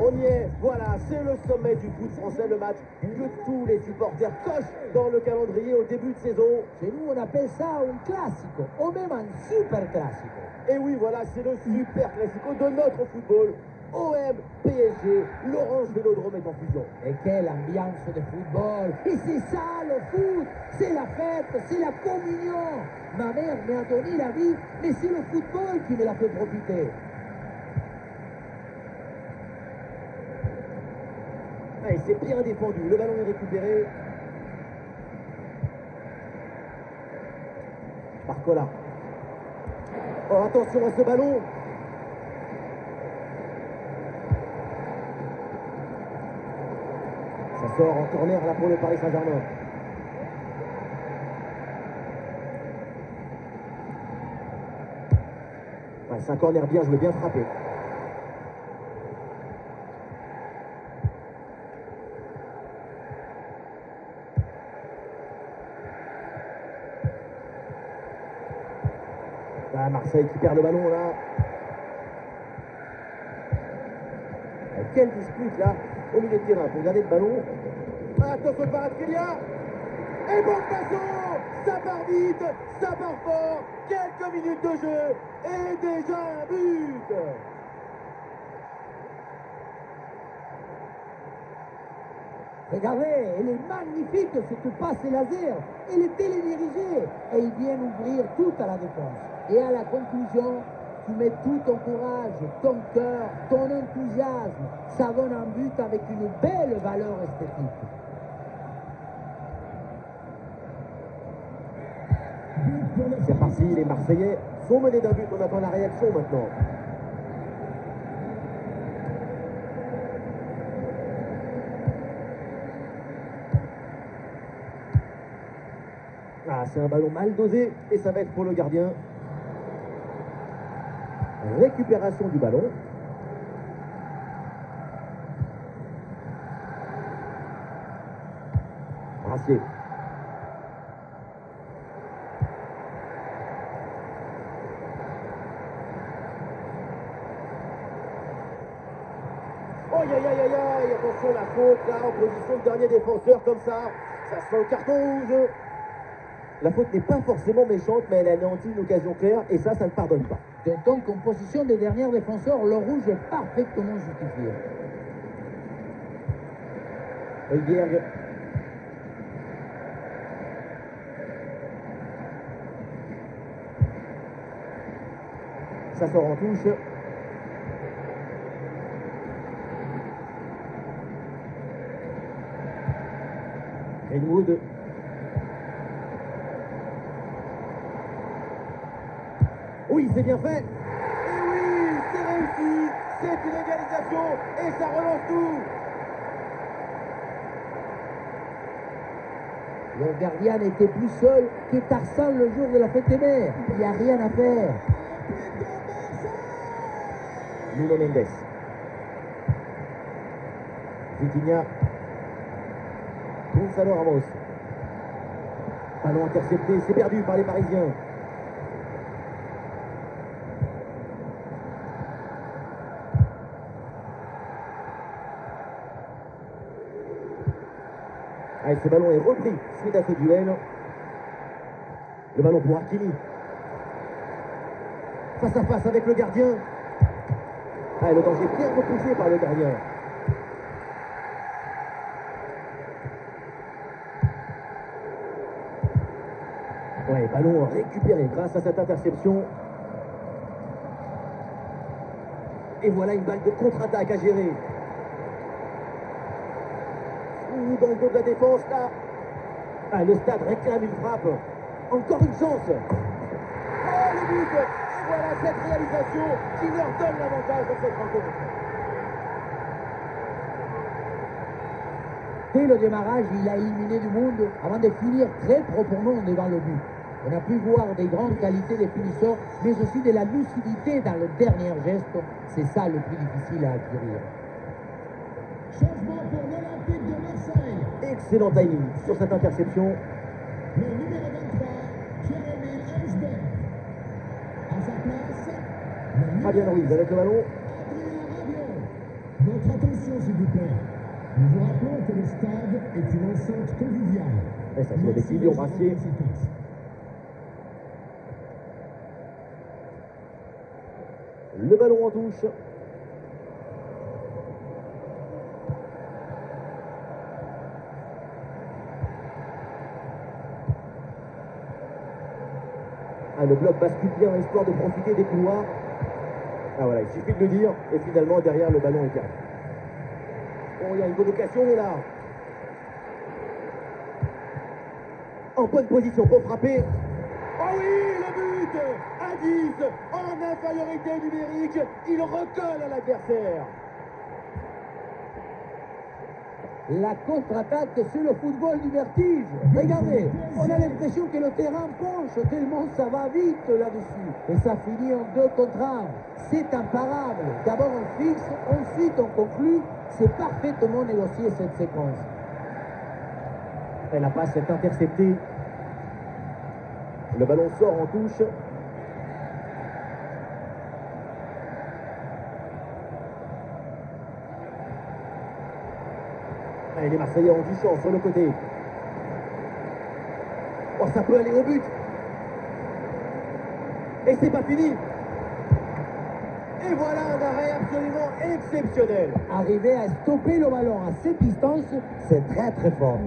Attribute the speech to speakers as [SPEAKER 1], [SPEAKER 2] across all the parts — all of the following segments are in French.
[SPEAKER 1] On y est, voilà, c'est le sommet du foot français, le match que tous les supporters cochent dans le calendrier au début de saison.
[SPEAKER 2] Chez nous, on appelle ça un classico, ou même un super classico.
[SPEAKER 1] Et oui, voilà, c'est le super classico de notre football. OM, PSG, l'Orange Vélodrome est en fusion.
[SPEAKER 2] Et quelle ambiance de football! Et c'est ça le foot! C'est la fête, c'est la communion! Ma mère m'a donné la vie, mais c'est le football qui me l'a fait profiter.
[SPEAKER 1] Allez, c'est bien défendu, le ballon est récupéré. Barcola. Oh, attention à ce ballon! Ça sort en corner là pour le Paris Saint-Germain. Ouais, c'est un corner bien joué, bien frappé. Ah, Marseille qui perd le ballon là. Quelle dispute là au milieu de terrain pour garder le ballon. Ah, attention le Kvaratskhelia. Et bon passant. Ça part vite, ça part fort. Quelques minutes de jeu et déjà un but.
[SPEAKER 2] Regardez, elle est magnifique cette passe laser. Elle est télédirigée et il vient ouvrir tout à la défense. Et à la conclusion, tu mets tout ton courage, ton cœur, ton enthousiasme. Ça donne un but avec une belle valeur esthétique.
[SPEAKER 1] C'est parti, les Marseillais sont menés d'un but. On attend la réaction maintenant. Ah, c'est un ballon mal dosé et ça va être pour le gardien. Récupération du ballon. Brassier. Oh, aïe, aïe, aïe, aïe, attention la faute là, en position de dernier défenseur comme ça se fait au carton rouge. La faute n'est pas forcément méchante, mais elle anéantit une occasion claire et ça ne pardonne pas.
[SPEAKER 2] Donc, en position de dernier défenseur, le rouge est parfaitement justifié.
[SPEAKER 1] Højbjerg. Ça sort en touche. Greenwood. Oui, c'est bien fait. Et oui, c'est réussi. C'est une égalisation et ça relance tout.
[SPEAKER 2] Le gardien n'était plus seul que Tarzan le jour de la fête des mères. Il n'y a rien à faire.
[SPEAKER 1] Nuno Mendes. Vitinha. Gonzalo Ramos. Ballon intercepté, c'est perdu par les Parisiens. Allez, ce ballon est repris suite à ce duel. Le ballon pour Hakimi. Face à face avec le gardien. Ah, le danger bien repoussé par le gardien. Ouais, ballon récupéré grâce à cette interception. Et voilà une balle de contre-attaque à gérer. Ou dans le dos de la défense, là. Ah, le stade réclame une frappe. Encore une chance. Oh, le but. Et voilà cette réalisation qui leur donne l'avantage dans cette rencontre.
[SPEAKER 2] Dès le démarrage, il a éliminé du monde avant de finir très proprement devant le but. On a pu voir des grandes qualités des finisseurs, mais aussi de la lucidité dans le dernier geste. C'est ça le plus difficile à acquérir.
[SPEAKER 3] Changement pour l'Olympique de Marseille.
[SPEAKER 1] Excellent timing sur cette interception.
[SPEAKER 3] Le numéro 23, Jérémy Elsberg. À sa place, le
[SPEAKER 1] Fabien Ruiz avec le ballon.
[SPEAKER 3] Adrien Rabiot. Votre attention, s'il vous plaît. Nous vous rappelons que le stade est une enceinte conviviale.
[SPEAKER 1] Et ça joue avec Lilian Brassier. Le ballon en touche. Ah, le bloc bascule bien histoire de profiter des couloirs. Ah voilà, il suffit de le dire. Et finalement, derrière, le ballon est perdu. Oh, il y a une bonne occasion là. En bonne position pour frapper. Oh oui, le but à 10, en infériorité numérique. Il recolle à l'adversaire.
[SPEAKER 2] La contre-attaque, c'est le football du vertige. Regardez, on a l'impression que le terrain penche tellement ça va vite là-dessus. Et ça finit en 2 contre 1. C'est imparable. D'abord on fixe, ensuite on conclut. C'est parfaitement négocié cette séquence.
[SPEAKER 1] Et la passe est interceptée. Le ballon sort en touche. Et les Marseillais ont du champ sur le côté. Oh, ça peut aller au but. Et c'est pas fini. Et voilà un arrêt absolument exceptionnel.
[SPEAKER 2] Arriver à stopper le ballon à cette distance, c'est très très fort.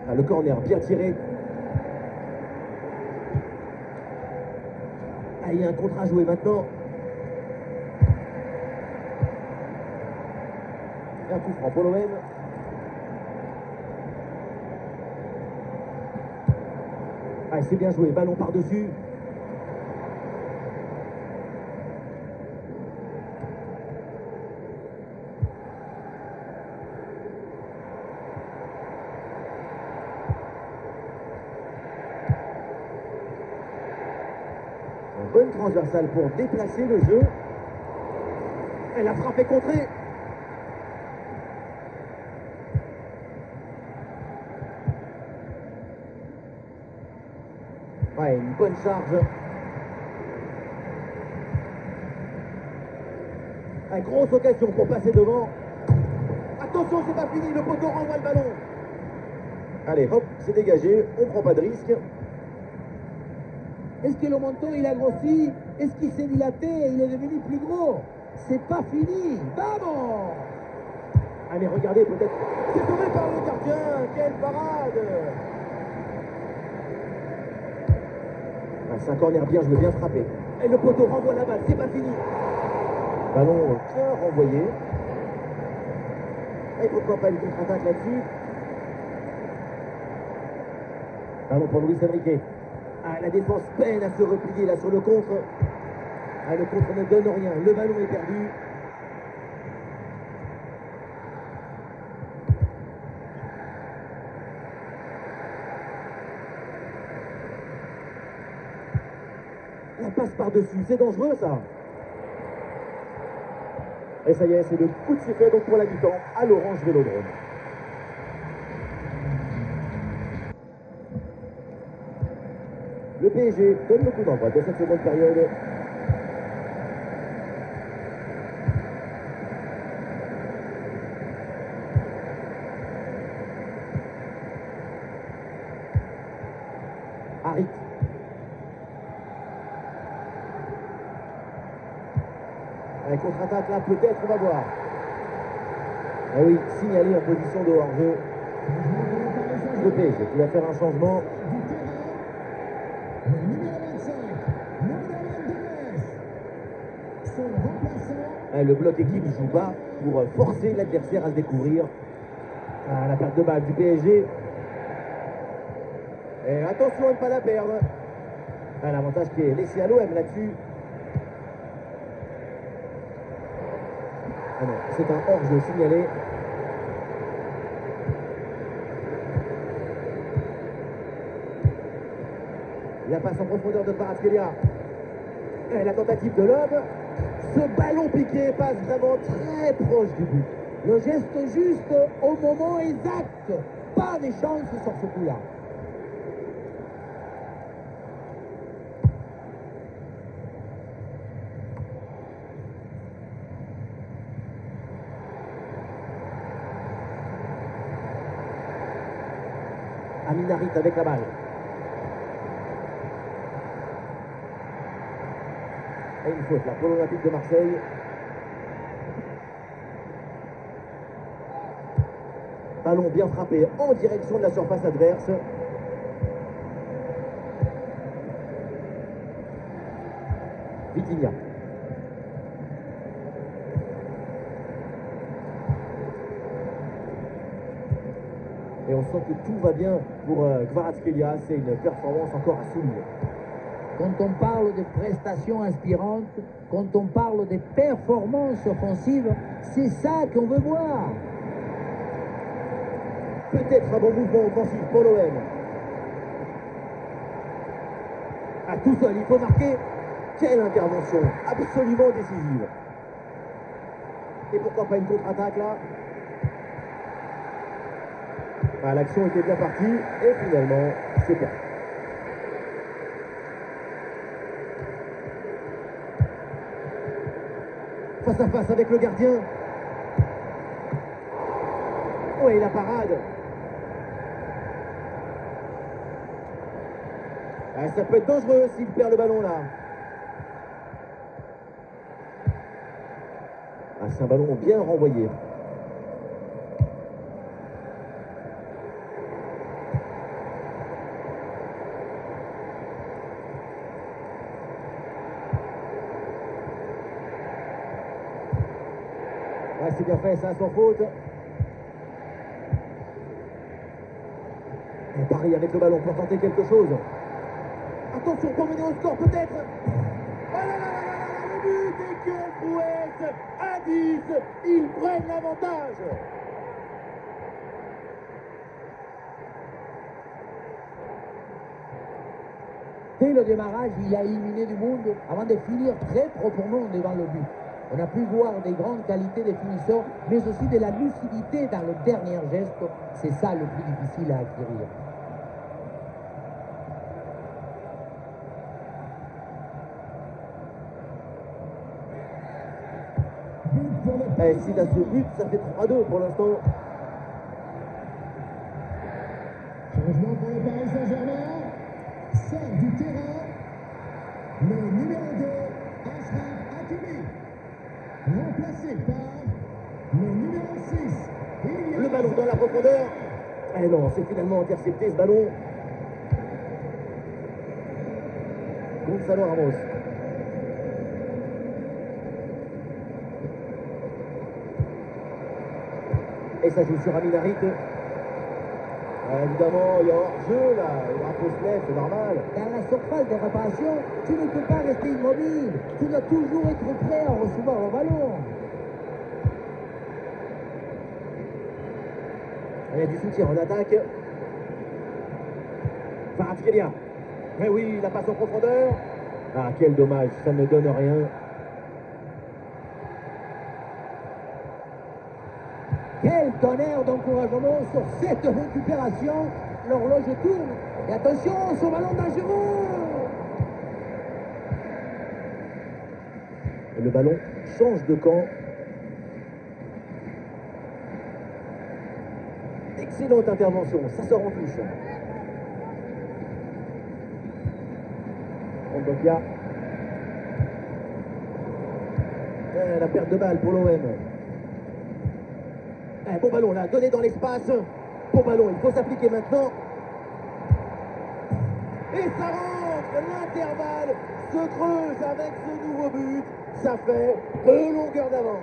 [SPEAKER 1] Ah, le corner bien tiré. Ah, il y a un contre à jouer maintenant. Un coup franc pour l'OM. Ah, c'est bien joué, ballon par-dessus. Une bonne transversale pour déplacer le jeu. Et la frappe est contrée. Ouais, une bonne charge. Une grosse occasion pour passer devant. Attention, c'est pas fini, le poteau renvoie le ballon. Allez, hop, c'est dégagé, on prend pas de risque.
[SPEAKER 2] Est-ce que le menton il a grossi? Est-ce qu'il s'est dilaté et il est devenu plus gros? C'est pas fini. Vamos!
[SPEAKER 1] Allez, regardez, peut-être. C'est sauvé par le gardien. Quelle parade! C'est un corner bien joué, bien frappé. Et le poteau renvoie la balle, c'est pas fini. Ballon bien renvoyé. Et pourquoi pas une contre-attaque là-dessus? Ballon pour Luis Enrique. Ah, la défense peine à se replier là sur le contre. Ah, le contre ne donne rien. Le ballon est perdu. La passe par-dessus, c'est dangereux ça. Et ça y est, c'est le coup de sifflet donc pour la mi-temps à l'Orange Vélodrome. Le PSG donne le coup d'envoi de cette seconde période. Harit. Un contre-attaque là, peut-être, on va voir. Ah oui, signalé en position de hors-jeu. Le PSG qui va faire un changement.
[SPEAKER 3] Le numéro 25, Mohamed Demes. Son remplaçant.
[SPEAKER 1] Le bloc équipe joue bas pour forcer l'adversaire à se découvrir. Ah, la perte de balle du PSG. Et attention à ne pas la perdre. Ah, l'avantage qui est laissé à l'OM là-dessus. Ah non, c'est un hors-jeu signalé. La passe en profondeur de Kvaratskhelia. Et la tentative de Lob. Ce ballon piqué passe vraiment très proche du but.
[SPEAKER 2] Le geste juste au moment exact. Pas de chance sur ce coup-là.
[SPEAKER 1] Aminarit avec la balle. Et une faute là pour l'Olympique de Marseille. Ballon bien frappé en direction de la surface adverse. Vitinha. Et on sent que tout va bien pour Kvaratskhelia. C'est une performance encore à souligner.
[SPEAKER 2] Quand on parle de prestations inspirantes, quand on parle de performances offensives, c'est ça qu'on veut voir.
[SPEAKER 1] Peut-être un bon mouvement offensif pour l'OM. À tout seul, il faut marquer. Quelle intervention absolument décisive. Et pourquoi pas une contre-attaque là? Ah, l'action était bien partie et finalement, c'est perdu. Face à face avec le gardien. Oh, et la parade. Ah, ça peut être dangereux s'il perd le ballon là. Ah, c'est un ballon bien renvoyé. Ouais, c'est bien fait, ça, sans faute. Et Paris avec le ballon pour tenter quelque chose. Attention pour mener au score peut-être. Oh là là là là là, le but et quelle prouesse. À 10, ils prennent l'avantage.
[SPEAKER 2] Dès le démarrage, il a éliminé du monde avant de finir très proprement devant le but. On a pu voir des grandes qualités de finisseurs, mais aussi de la lucidité dans le dernier geste. C'est ça le plus difficile à acquérir.
[SPEAKER 1] Et s'il a ce but, ça fait 3-2 pour l'instant.
[SPEAKER 3] Changement pour le Paris Saint-Germain. Sort du terrain le numéro 2, Achraf Hakimi. Remplacé par le numéro 6.
[SPEAKER 1] Le ballon dans la profondeur. Eh non, c'est finalement intercepté ce ballon. Gonzalo Ramos. Et ça joue sur Aminarit. Évidemment, il y a hors-jeu là, le drapeau se lève, c'est normal.
[SPEAKER 2] Dans la surface de réparation, tu ne peux pas rester immobile. Tu dois toujours être prêt à recevoir le ballon.
[SPEAKER 1] Il y a du soutien en attaque. Kvaratskhelia. Mais oui, la passe en profondeur. Ah, quel dommage, ça ne donne rien.
[SPEAKER 2] Quel tonnerre d'encouragement sur cette récupération. L'horloge tourne. Et attention, son ballon dangereux.
[SPEAKER 1] Et le ballon change de camp. Excellente intervention, ça sort en touche. Kondogbia. La perte de balle pour l'OM. Bon ballon là, donné dans l'espace. Bon ballon, il faut s'appliquer maintenant. Et ça rentre, l'intervalle se creuse avec ce nouveau but. Ça fait 2 longueurs d'avance.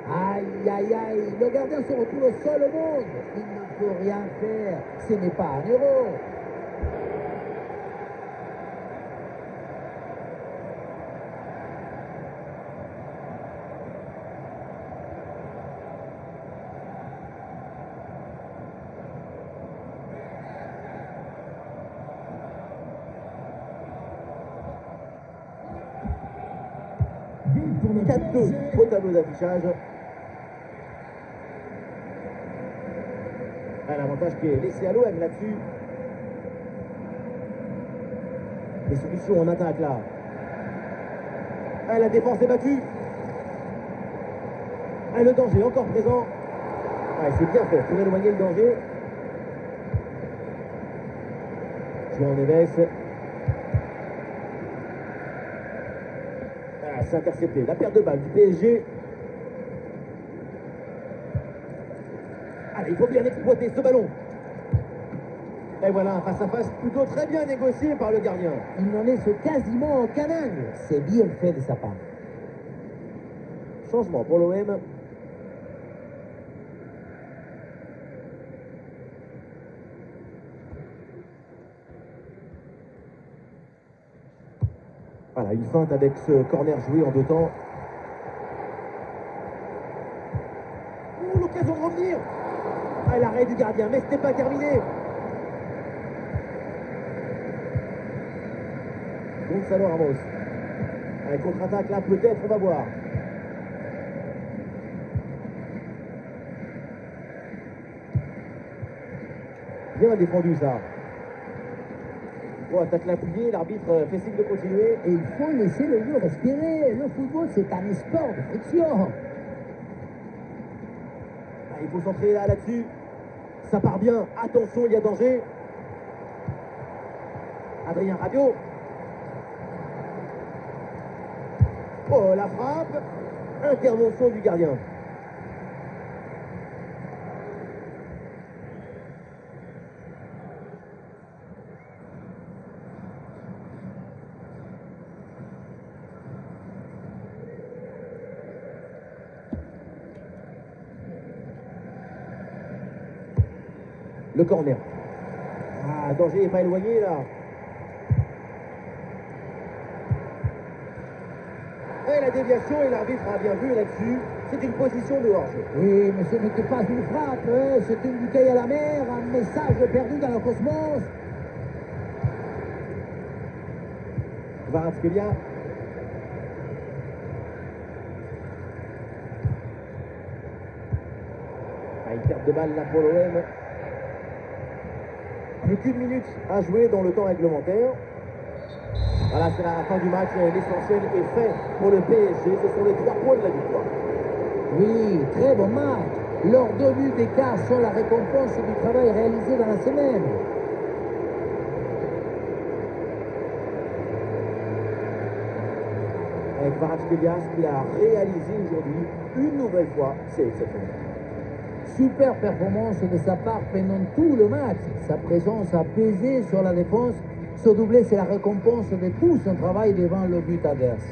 [SPEAKER 2] Aïe, aïe, aïe, le gardien se retrouve seul au monde. Il ne peut rien faire. Ce n'est pas un héros.
[SPEAKER 3] But pour le
[SPEAKER 1] 4-2 au tableau d'affichage. L'avantage qui est laissé à l'OM là-dessus. Des solutions en attaque là. La défense est battue. Le danger encore présent. Ah, c'est bien fait pour éloigner le danger. João Neves. Ah, c'est intercepté. La perte de balle du PSG. Allez, il faut bien exploiter ce ballon. Et voilà, un face-à-face plutôt très bien négocié par le gardien.
[SPEAKER 2] Il n'en laisse quasiment aucun angle. C'est bien fait de sa part.
[SPEAKER 1] Changement pour l'OM. Voilà, une feinte avec ce corner joué en 2 temps. Oh, l'occasion de revenir. Ah, l'arrêt du gardien, mais ce n'est pas terminé. Gonzalo Ramos. Un contre-attaque là, peut-être, on va voir. Bien défendu ça. Bon, attaque l'appuyé, l'arbitre fait signe de continuer.
[SPEAKER 2] Et il faut laisser le jeu respirer. Le football, c'est un sport de friction.
[SPEAKER 1] Ah, il faut centrer là-dessus. Ça part bien. Attention, il y a danger. Adrien Rabiot. Oh, la frappe. Intervention du gardien. Le corner. Ah, danger n'est pas éloigné là. Et la déviation, et l'arbitre a bien vu là-dessus. C'est une position de hors-jeu.
[SPEAKER 2] Oui, mais ce n'était pas une frappe, hein. C'est une bouteille à la mer, un message perdu dans le cosmos.
[SPEAKER 1] Kvaratskhelia. Ah, une perte de balle là pour l'OM. Plus qu'une minute à jouer dans le temps réglementaire. Voilà, c'est la fin du match. L'essentiel est fait pour le PSG. Ce sont les 3 points de la victoire.
[SPEAKER 2] Oui, très bon match. Leurs 2 buts d'écart sont la récompense du travail réalisé dans la semaine.
[SPEAKER 1] Avec Kvaratskhelia, ce qu'il a réalisé aujourd'hui, une nouvelle fois, c'est exceptionnel.
[SPEAKER 2] Super performance de sa part pendant tout le match. Sa présence a pesé sur la défense. Ce doublé, c'est la récompense de tout son travail devant le but adverse.